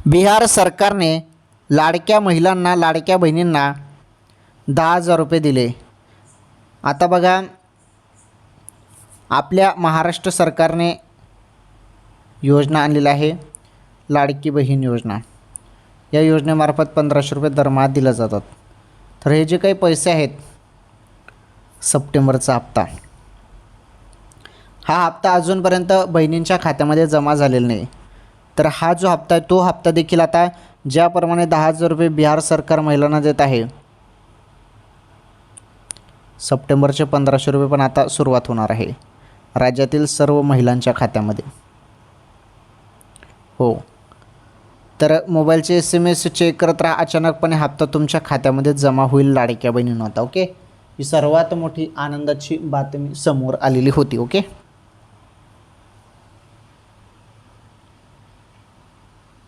बिहार सरकारने लाडक्या महिलांना, लाडक्या बहिणींना 10,000 रुपये दिले. आता बघा, आपल्या महाराष्ट्र सरकारने योजना आणलेली आहे, लाडकी बहीण योजना. या योजनेमार्फत 1,500 रुपये दरमहा दिले जातात. तर हे जे काही पैसे आहेत, सप्टेंबरचा हप्ता, हा हप्ता अजूनपर्यंत बहिणींच्या खात्यामध्ये जमा झालेला नाही. तर हा जो हप्ता आहे, तो हप्ता देखील आता ज्याप्रमाणे 10,000 रुपये बिहार सरकार महिलांना देत आहे, सप्टेंबरचे 1,500 रुपये पण आता सुरुवात होणार आहे राज्यातील सर्व महिलांच्या खात्यामध्ये. हो, तर मोबाईलचे SMS चेक करत राहा. अचानकपणे हप्ता तुमच्या खात्यामध्ये जमा होईल लाडक्या बहिणींना. ओके, ही सर्वात मोठी आनंदाची बातमी समोर आलेली होती. ओके.